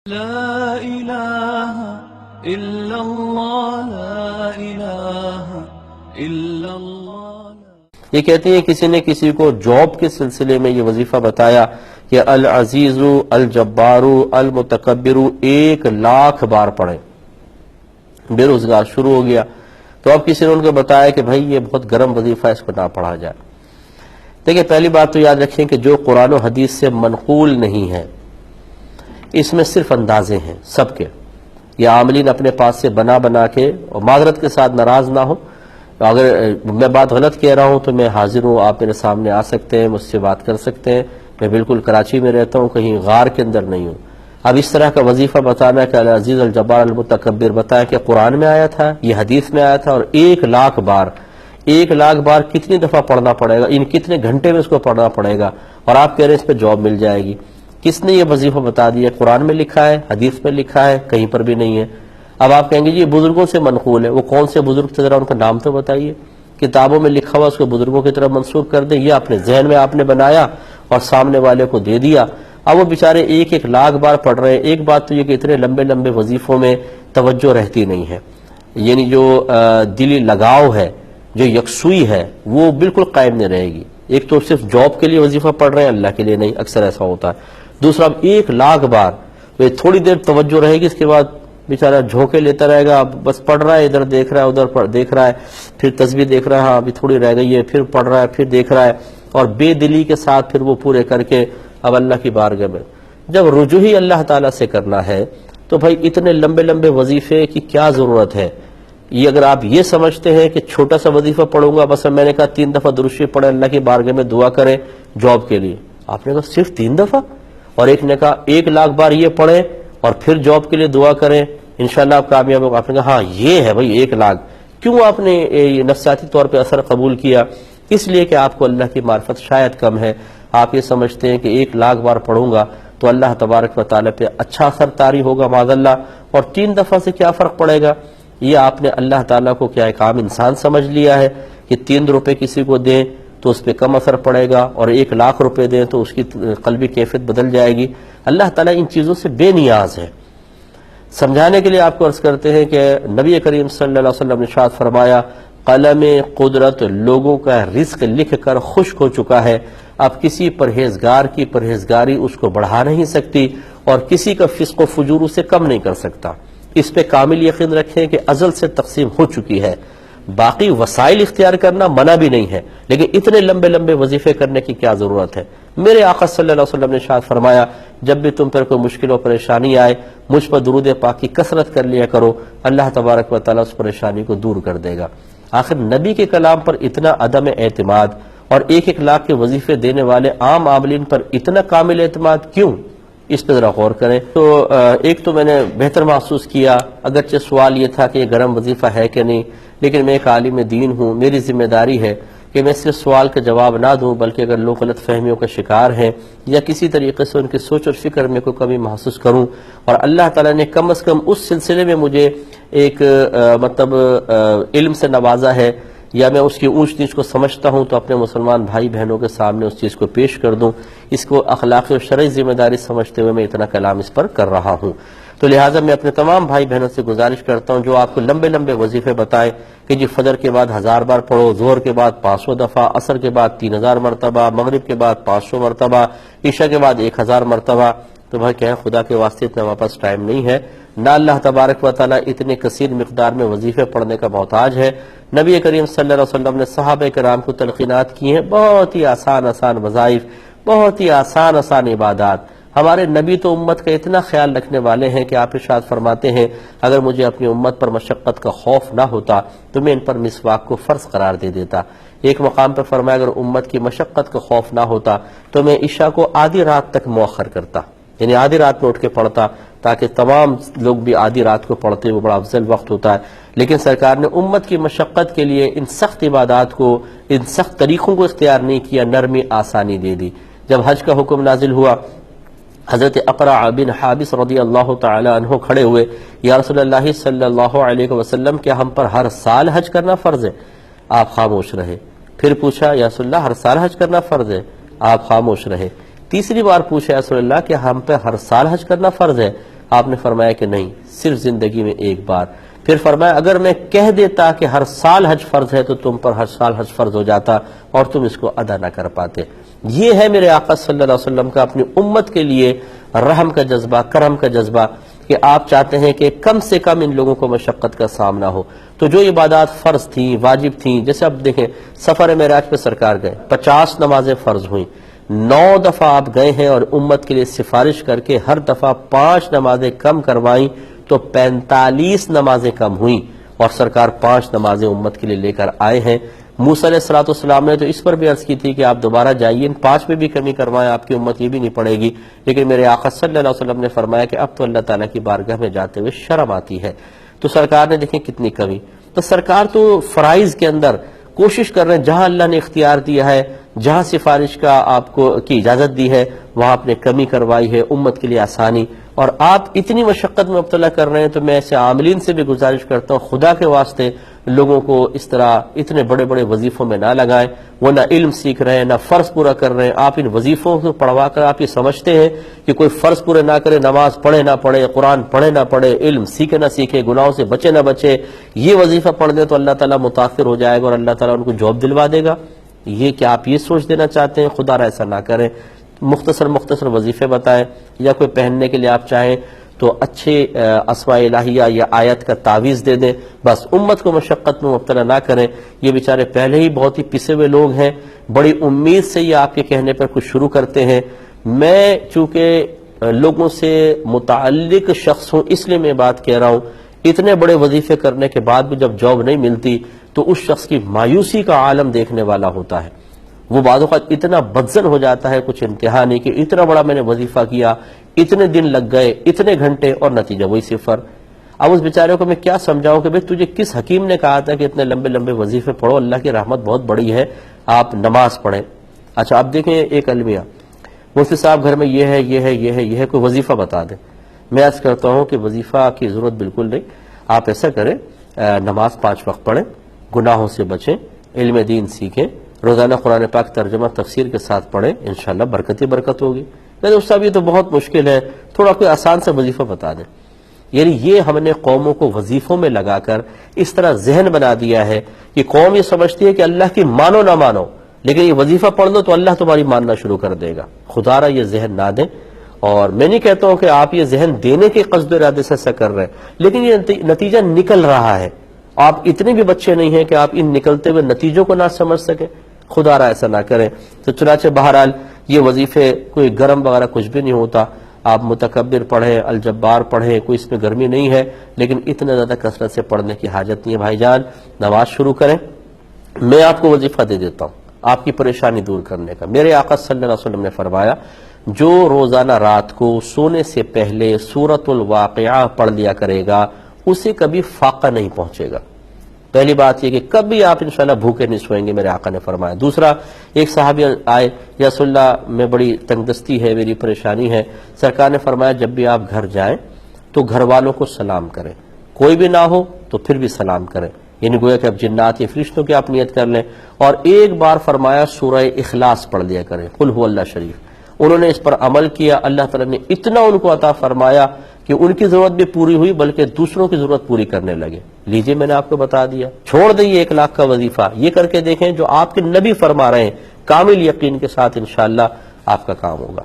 لا الہ الا اللہ لا الہ الا اللہ۔ یہ کہتے ہیں کسی نے کسی کو جاب کے سلسلے میں یہ وظیفہ بتایا کہ العزیز الجبار المتکبر 1,00,000 بار پڑھیں۔ بے روزگار شروع ہو گیا تو اب کسی نے ان کو بتایا کہ بھائی یہ بہت گرم وظیفہ ہے، اس کو نہ پڑھا جائے۔ دیکھیں پہلی بات تو یاد رکھیں کہ جو قرآن و حدیث سے منقول نہیں ہے اس میں صرف اندازے ہیں سب کے، یہ عاملین اپنے پاس سے بنا بنا کے، اور معذرت کے ساتھ ناراض نہ ہو، اگر میں بات غلط کہہ رہا ہوں تو میں حاضر ہوں، آپ میرے سامنے آ سکتے ہیں، مجھ سے بات کر سکتے ہیں، میں بالکل کراچی میں رہتا ہوں، کہیں غار کے اندر نہیں ہوں۔ اب اس طرح کا وظیفہ بتانا کہ العزیز الجبار المتکبر بتایا کہ قرآن میں آیا تھا، یہ حدیث میں آیا تھا، اور 1,00,000 بار 1,00,000 بار کتنی دفعہ پڑھنا پڑے گا، ان کتنے گھنٹے میں اس کو پڑھنا پڑے گا، اور آپ کہہ رہے ہیں اس پہ جاب مل جائے گی۔ کس نے یہ وظیفہ بتا دیا؟ قرآن میں لکھا ہے، حدیث میں لکھا ہے، کہیں پر بھی نہیں ہے۔ اب آپ کہیں گے جی بزرگوں سے منقول ہے، وہ کون سے بزرگ تھے ذرا ان کا نام تو بتائیے۔ کتابوں میں لکھا ہوا اس کو بزرگوں کی طرف منسوخ کر دیں، یہ اپنے ذہن میں آپ نے بنایا اور سامنے والے کو دے دیا۔ اب وہ بیچارے 1,00,000 بار پڑھ رہے ہیں۔ ایک بات تو یہ کہ اتنے لمبے لمبے وظیفوں میں توجہ رہتی نہیں ہے، یعنی جو دلی لگاؤ ہے، جو یکسوئی ہے، وہ بالکل قائم نہیں رہے گی۔ ایک تو صرف جاب کے لیے وظیفہ پڑھ رہے ہیں، اللہ کے لیے نہیں، اکثر ایسا ہوتا ہے۔ دوسرا اب 1,00,000 بار تھوڑی دیر توجہ رہے گی، اس کے بعد بیچارہ جھونکے لیتا رہے گا، بس پڑھ رہا ہے، ادھر دیکھ رہا ہے، ادھر دیکھ رہا ہے، پھر تسبیح دیکھ رہا ہے، ہاں ابھی تھوڑی رہ گئی ہے، پھر پڑھ رہا ہے، پھر دیکھ رہا ہے، اور بے دلی کے ساتھ پھر وہ پورے کر کے اب اللہ کی بارگاہ میں جب رجوع ہی اللہ تعالیٰ سے کرنا ہے تو بھائی اتنے لمبے لمبے وظیفے کی کیا ضرورت ہے؟ یہ اگر آپ یہ سمجھتے ہیں کہ چھوٹا سا وظیفہ پڑھوں گا، بس میں نے کہا 3 دفعہ درود شریف پڑھیں، اللہ کی بارگاہ میں دعا کریں جاب کے لیے، آپ نے کہا صرف 3 دفعہ، اور ایک نے کہا 1,00,000 بار یہ پڑھیں اور پھر جاب کے لیے دعا کریں انشاءاللہ آپ کامیاب ہو۔ آپ نے کہا ہاں یہ ہے بھائی 1,00,000۔ کیوں آپ نے یہ نفسیاتی طور پہ اثر قبول کیا؟ اس لیے کہ آپ کو اللہ کی معرفت شاید کم ہے، آپ یہ سمجھتے ہیں کہ 1,00,000 بار پڑھوں گا تو اللہ تبارک و تعالیٰ پہ اچھا اثر طاری ہوگا معاذ اللہ، اور 3 دفعہ سے کیا فرق پڑے گا؟ یہ آپ نے اللہ تعالیٰ کو کیا ایک عام انسان سمجھ لیا ہے کہ 3 روپے کسی کو دیں تو اس پہ کم اثر پڑے گا، اور 1,00,000 روپے دیں تو اس کی قلبی کیفیت بدل جائے گی۔ اللہ تعالیٰ ان چیزوں سے بے نیاز ہے۔ سمجھانے کے لیے آپ کو عرض کرتے ہیں کہ نبی کریم صلی اللہ علیہ وسلم نے ارشاد فرمایا قلم قدرت لوگوں کا رزق لکھ کر خشک ہو چکا ہے، اب کسی پرہیزگار کی پرہیزگاری اس کو بڑھا نہیں سکتی، اور کسی کا فسق و فجور اسے کم نہیں کر سکتا۔ اس پہ کامل یقین رکھیں کہ ازل سے تقسیم ہو چکی ہے۔ باقی وسائل اختیار کرنا منع بھی نہیں ہے، لیکن اتنے لمبے لمبے وظیفے کرنے کی کیا ضرورت ہے؟ میرے آقا صلی اللہ علیہ وسلم نے ارشاد فرمایا جب بھی تم پر کوئی مشکل و پریشانی آئے مجھ پر درود پاک کی کثرت کر لیا کرو، اللہ تبارک و تعالیٰ اس پریشانی کو دور کر دے گا۔ آخر نبی کے کلام پر اتنا عدم اعتماد اور 1,00,000 کے وظیفے دینے والے عام عاملین پر اتنا کامل اعتماد کیوں؟ اس پہ ذرا غور کریں۔ تو ایک تو میں نے بہتر محسوس کیا، اگرچہ سوال یہ تھا کہ یہ گرم وظیفہ ہے کہ نہیں، لیکن میں ایک عالم دین ہوں، میری ذمہ داری ہے کہ میں صرف سوال کا جواب نہ دوں، بلکہ اگر لوگ غلط فہمیوں کا شکار ہیں یا کسی طریقے سے ان کی سوچ اور فکر میں کوئی کمی محسوس کروں، اور اللہ تعالیٰ نے کم از کم اس سلسلے میں مجھے ایک علم سے نوازا ہے، یا میں اس کی اونچ نیچ کو سمجھتا ہوں، تو اپنے مسلمان بھائی بہنوں کے سامنے اس چیز کو پیش کر دوں۔ اس کو اخلاقی اور شرعی ذمہ داری سمجھتے ہوئے میں اتنا کلام اس پر کر رہا ہوں۔ تو لہٰذا میں اپنے تمام بھائی بہنوں سے گزارش کرتا ہوں جو آپ کو لمبے لمبے وظیفے بتائیں کہ جی فجر کے بعد 1,000 بار پڑھو، ظہر کے بعد 500 دفعہ، عصر کے بعد 3,000 مرتبہ، مغرب کے بعد 500 مرتبہ، عشاء کے بعد 1,000 مرتبہ، تو بھائی کہیں خدا کے واسطے اتنا ہمارے پاس ٹائم نہیں ہے، نہ اللہ تبارک و تعالیٰ اتنے کثیر مقدار میں وظیفے پڑھنے کا محتاج ہے۔ نبی کریم صلی اللہ علیہ وسلم نے صحابہ کرام کو تلقینات کی ہیں، بہت ہی آسان وظائف، بہت ہی آسان عبادات۔ ہمارے نبی تو امت کا اتنا خیال رکھنے والے ہیں کہ آپ ارشاد فرماتے ہیں اگر مجھے اپنی امت پر مشقت کا خوف نہ ہوتا تو میں ان پر مسواک کو فرض قرار دے دیتا۔ ایک مقام پر فرمایا اگر امت کی مشقت کا خوف نہ ہوتا تو میں عشاء کو آدھی رات تک مؤخر کرتا، یعنی آدھی رات میں اٹھ کے پڑھتا، تاکہ تمام لوگ بھی آدھی رات کو پڑھتے، وہ بڑا افضل وقت ہوتا ہے۔ لیکن سرکار نے امت کی مشقت کے لیے ان سخت عبادات کو، ان سخت طریقوں کو اختیار نہیں کیا، نرمی آسانی دے دی۔ جب حج کا حکم نازل ہوا حضرت اقرع بن حابس رضی اللہ تعالی عنہ کھڑے ہوئے، یا رسول اللہ صلی اللہ علیہ وسلم کیا ہم پر ہر سال حج کرنا فرض ہے؟ آپ خاموش رہے۔ پھر پوچھا یا رسول اللہ ہر سال حج کرنا فرض ہے؟ آپ خاموش رہے۔ تیسری بار پوچھا یا رسول اللہ کہ ہم پہ ہر سال حج کرنا فرض ہے؟ آپ نے فرمایا کہ نہیں، صرف زندگی میں ایک بار۔ پھر فرمایا اگر میں کہہ دیتا کہ ہر سال حج فرض ہے تو تم پر ہر سال حج فرض ہو جاتا اور تم اس کو ادا نہ کر پاتے۔ یہ ہے میرے آقا صلی اللہ علیہ وسلم کا اپنی امت کے لیے رحم کا جذبہ، کرم کا جذبہ، کہ آپ چاہتے ہیں کہ کم سے کم ان لوگوں کو مشقت کا سامنا ہو۔ تو جو عبادات فرض تھیں، واجب تھیں، جیسے اب دیکھیں سفر معراج پہ سرکار گئے، 50 نمازیں فرض ہوئیں، 9 دفعہ آپ گئے ہیں اور امت کے لیے سفارش کر کے ہر دفعہ 5 نمازیں کم کروائیں تو 45 نمازیں کم ہوئیں، اور سرکار 5 نمازیں امت کے لیے لے کر آئے ہیں۔ موسیٰ علیہ السلام نے تو اس پر بھی عرض کی تھی کہ آپ دوبارہ جائیے، ان 5 میں بھی کمی کروائیں، آپ کی امت یہ بھی نہیں پڑے گی، لیکن میرے آقا صلی اللہ علیہ وسلم نے فرمایا کہ اب تو اللہ تعالیٰ کی بارگاہ میں جاتے ہوئے شرم آتی ہے۔ تو سرکار نے دیکھیں کتنی کمی، تو سرکار تو فرائض کے اندر کوشش کر رہے ہیں، جہاں اللہ نے اختیار دیا ہے، جہاں سفارش کا آپ کو کی اجازت دی ہے، وہاں آپ نے کمی کروائی ہے امت کے لیے آسانی، اور آپ اتنی مشقت میں مبتلا کر رہے ہیں۔ تو میں ایسے عاملین سے بھی گزارش کرتا ہوں خدا کے واسطے لوگوں کو اس طرح اتنے بڑے بڑے وظیفوں میں نہ لگائیں، وہ نہ علم سیکھ رہے ہیں نہ فرض پورا کر رہے ہیں۔ آپ ان وظیفوں کو پڑھوا کر آپ یہ سمجھتے ہیں کہ کوئی فرض پورے نہ کرے، نماز پڑھے نہ پڑھے، قرآن پڑھے نہ پڑھے، علم سیکھے نہ سیکھے، گناہوں سے بچے نہ بچے، یہ وظیفہ پڑھ دے تو اللہ تعالیٰ متاثر ہو جائے گا اور اللہ تعالیٰ ان کو جاب دلوا دے گا۔ یہ کیا آپ یہ سوچ دینا چاہتے ہیں؟ خدا را ایسا نہ کریں، مختصر وظیفے بتائیں، یا کوئی پہننے کے لیے آپ چاہیں تو اچھے اسماء الہیہ یا آیت کا تعویذ دے دیں، بس امت کو مشقت میں مبتلا نہ کریں۔ یہ بیچارے پہلے ہی بہت ہی پسے ہوئے لوگ ہیں، بڑی امید سے یہ آپ کے کہنے پر کچھ شروع کرتے ہیں۔ میں چونکہ لوگوں سے متعلق شخص ہوں اس لیے میں بات کہہ رہا ہوں، اتنے بڑے وظیفے کرنے کے بعد بھی جب جاب نہیں ملتی تو اس شخص کی مایوسی کا عالم دیکھنے والا ہوتا ہے۔ وہ بعض اوقات اتنا بدزن ہو جاتا ہے کچھ انتہا نہیں کہ اتنا بڑا میں نے وظیفہ کیا، اتنے دن لگ گئے، اتنے گھنٹے، اور نتیجہ وہی صفر۔ اب اس بیچارے کو میں کیا سمجھاؤں کہ بھئی تجھے کس حکیم نے کہا تھا کہ اتنے لمبے لمبے وظیفے پڑھو، اللہ کی رحمت بہت بڑی ہے، آپ نماز پڑھیں۔ اچھا اب دیکھیں ایک المیہ، مفتی صاحب گھر میں یہ ہے یہ ہے یہ ہے یہ ہے، کوئی وظیفہ بتا دیں۔ میں عرض کرتا ہوں کہ وظیفہ کی ضرورت بالکل نہیں، آپ ایسا کریں نماز 5 وقت پڑھیں، گناہوں سے بچیں، علم دین سیکھیں، روزانہ قرآن پاک ترجمہ تفسیر کے ساتھ پڑھیں، انشاءاللہ برکت ہی برکت ہوگی۔ لیکن اس کا بھی تو بہت مشکل ہے، تھوڑا کوئی آسان سے وظیفہ بتا دیں۔ یعنی یہ ہم نے قوموں کو وظیفوں میں لگا کر اس طرح ذہن بنا دیا ہے کہ قوم یہ سمجھتی ہے کہ اللہ کی مانو نہ مانو، لیکن یہ وظیفہ پڑھ لو تو اللہ تمہاری ماننا شروع کر دے گا۔ خدا را یہ ذہن نہ دیں، اور میں نہیں کہتا ہوں کہ آپ یہ ذہن دینے کے قصد و ارادے سے ایسا کر رہے ہیں، لیکن یہ نتیجہ نکل رہا ہے۔ آپ اتنے بھی بچے نہیں ہیں کہ آپ ان نکلتے ہوئے نتیجوں کو نہ سمجھ سکیں، خدا را ایسا نہ کریں۔ تو چنانچہ بہرحال یہ وظیفے کوئی گرم وغیرہ کچھ بھی نہیں ہوتا، آپ متکبر پڑھیں، الجبار پڑھیں، کوئی اس میں گرمی نہیں ہے، لیکن اتنا زیادہ کثرت سے پڑھنے کی حاجت نہیں ہے۔ بھائی جان نماز شروع کریں، میں آپ کو وظیفہ دے دیتا ہوں آپ کی پریشانی دور کرنے کا۔ میرے آقا صلی اللہ علیہ وسلم نے فرمایا جو روزانہ رات کو سونے سے پہلے سورۃ الواقعہ پڑھ لیا کرے گا اسے کبھی فاقہ نہیں پہنچے گا۔ پہلی بات یہ کہ کبھی آپ انشاءاللہ بھوکے نہیں سوئیں گے، میرے آقا نے فرمایا۔ دوسرا، ایک صحابی آئے، یا رسول اللہ میں بڑی تنگ دستی ہے، میری پریشانی ہے۔ سرکار نے فرمایا جب بھی آپ گھر جائیں تو گھر والوں کو سلام کریں، کوئی بھی نہ ہو تو پھر بھی سلام کریں، یعنی گویا کہ اب جنات یا فرشتوں کی آپ نیت کر لیں۔ اور ایک بار فرمایا سورہ اخلاص پڑھ لیا کریں، قل هو اللہ شریف۔ انہوں نے اس پر عمل کیا، اللہ تعالیٰ نے اتنا ان کو عطا فرمایا کہ ان کی ضرورت بھی پوری ہوئی بلکہ دوسروں کی ضرورت پوری کرنے لگے۔ لیجئے میں نے آپ کو بتا دیا، چھوڑ دئیے 1 لاکھ کا وظیفہ، یہ کر کے دیکھیں جو آپ کے نبی فرما رہے ہیں، کامل یقین کے ساتھ انشاءاللہ آپ کا کام ہوگا۔